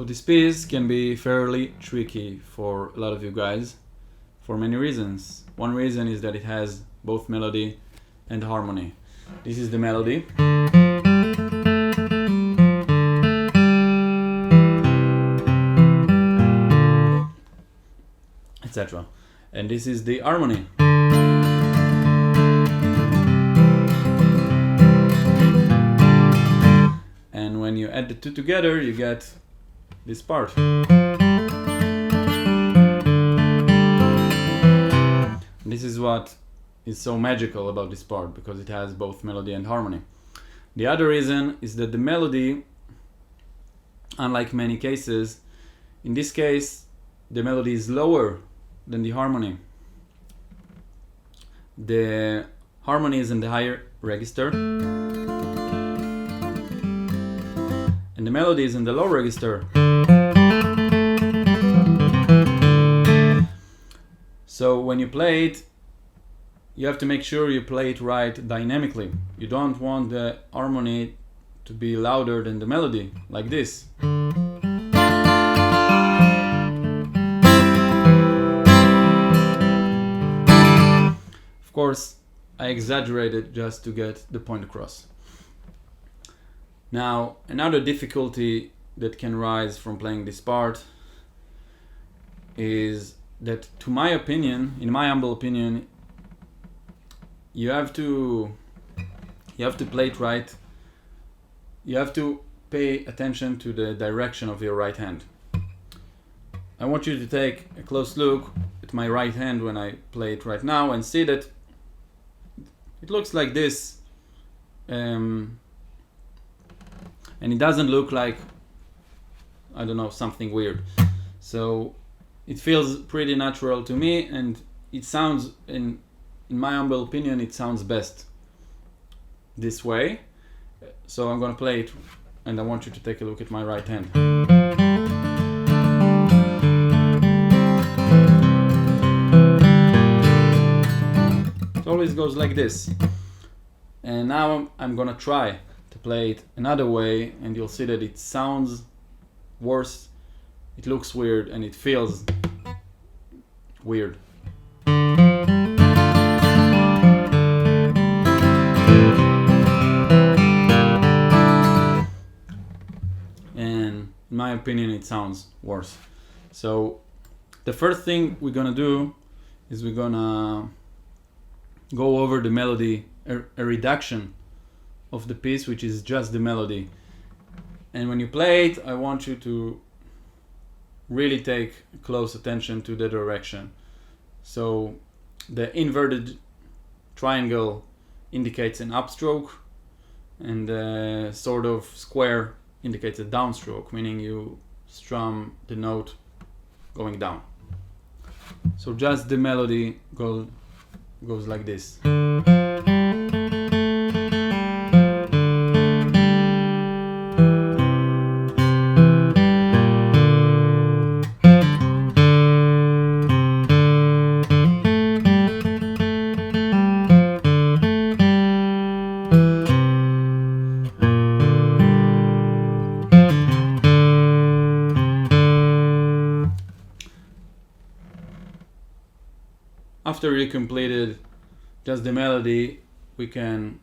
of this piece can be fairly tricky for a lot of you guys for many reasons. One reason is that it has both melody and harmony. This is the melody. Etc. And this is the harmony. And when you add the two together, you get this part. This is what is so magical about this part, because it has both melody and harmony. The other reason is that the melody, unlike many cases, in this case, the melody is lower than the harmony. The harmony is in the higher register, and the melody is in the low register. So when you play it, you have to make sure you play it right dynamically. You don't want the harmony to be louder than the melody, like this. Of course, I exaggerated just to get the point across. Now, another difficulty that can rise from playing this part is that, to my opinion, in my humble opinion, you have to play it right. You have to pay attention to the direction of your right hand. I want you to take a close look at my right hand when I play it right now and see that it looks like this, and it doesn't look like, I don't know, something weird. So it feels pretty natural to me, and it sounds, in my humble opinion, it sounds best this way. So I'm gonna play it, and I want you to take a look at my right hand. It always goes like this. And now I'm gonna try to play it another way, and you'll see that it sounds worse, it looks weird, and it feels weird. And in my opinion, it sounds worse. So the first thing we're gonna do is we're gonna go over the melody, a reduction of the piece, which is just the melody. And when you play it, I want you to really take close attention to the direction. So the inverted triangle indicates an upstroke, and the sort of square indicates a downstroke, meaning you strum the note going down. So just the melody goes like this. After you completed just the melody, we can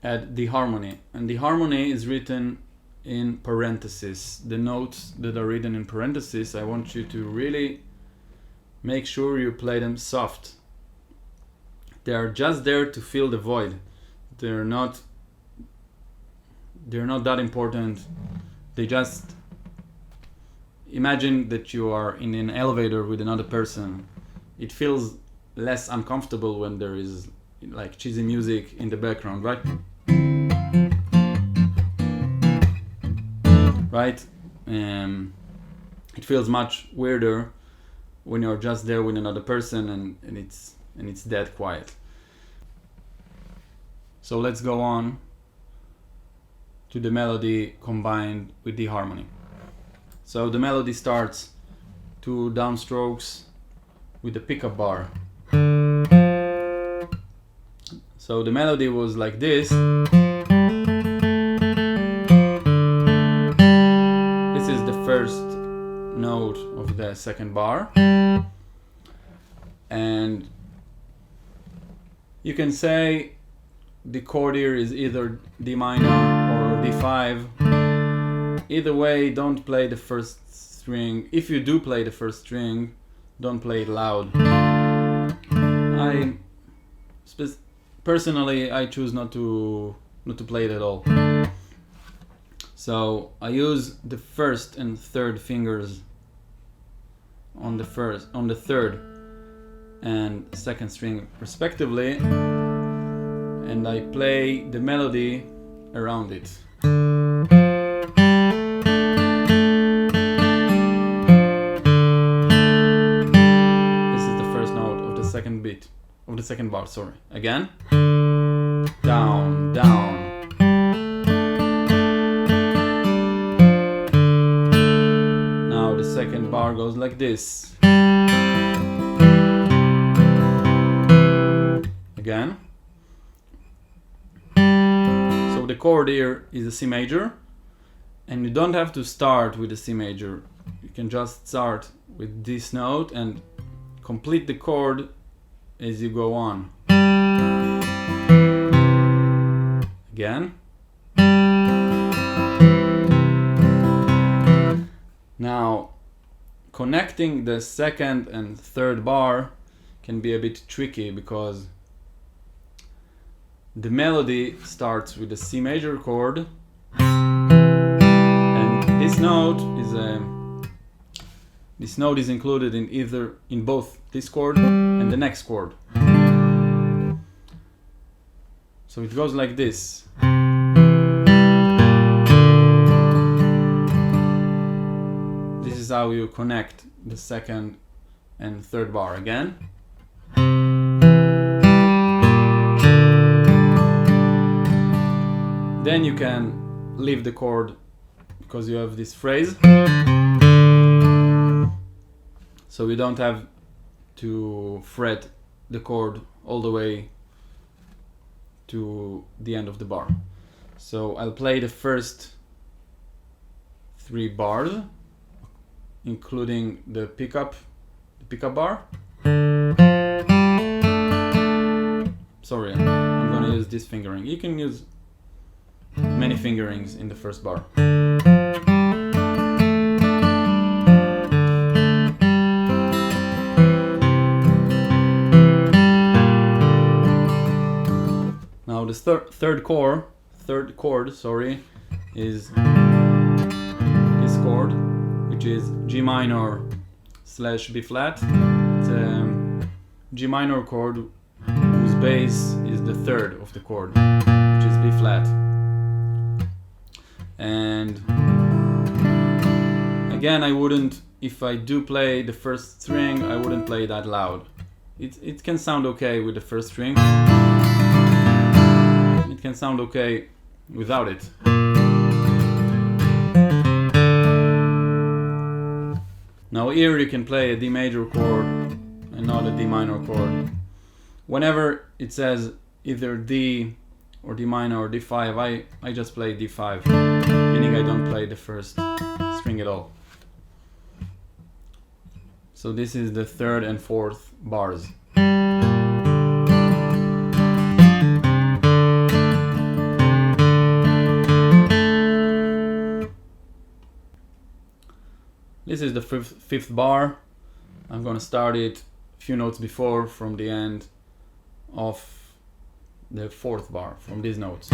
add the harmony. And the harmony is written in parentheses. The notes that are written in parentheses, I want you to really make sure you play them soft. They are just there to fill the void. They're not that important. They just, imagine that you are in an elevator with another person. It feels less uncomfortable when there is like cheesy music in the background, right? Right? It feels much weirder when you're just there with another person and it's dead quiet. So let's go on to the melody combined with the harmony. So the melody starts 2 downstrokes with a pickup bar. So the melody was like this. This is note of the second bar, and you can say the chord here is either D minor or D5. Either way, don't play the first string. If you do play the first string, don't play it loud. Personally, I choose not to play it at all. So I use the first and third fingers on the third and second string respectively, and I play the melody around it. This is the first note of the second beat, of the second bar, sorry. Again. Down, down. Now the second bar goes like this. Again. So the chord here is a C major, and you don't have to start with a C major. You can just start with this note and complete the chord as you go on. Again. Now, connecting the second and third bar can be a bit tricky because the melody starts with a C major chord, and this note is included in both this chord and the next chord. So it goes like this. This is how you connect the second and third bar. Again. Then you can leave the chord because you have this phrase. So you don't have to fret the chord all the way to the end of the bar. So I'll play the first 3 bars, including the pickup bar. Sorry, I'm gonna use this fingering. You can use many fingerings in the first bar. Now the third chord, is this chord, which is G minor / B flat. It's a G minor chord whose bass is the third of the chord, which is B flat. And again, I wouldn't, if I do play the first string, I wouldn't play that loud. It can sound okay with the first string. It can sound okay without it. Now here you can play a D major chord and not a D minor chord. Whenever it says either D or D minor or D5, I just play D5, meaning I don't play the first string at all. So this is the third and fourth bars. This is the fifth bar. I'm gonna start it a few notes before, from the end of the fourth bar, from these notes.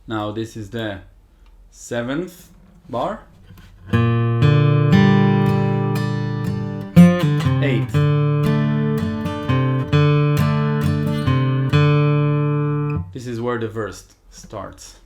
Now this is the seventh bar. Eighth. This is where the verse starts.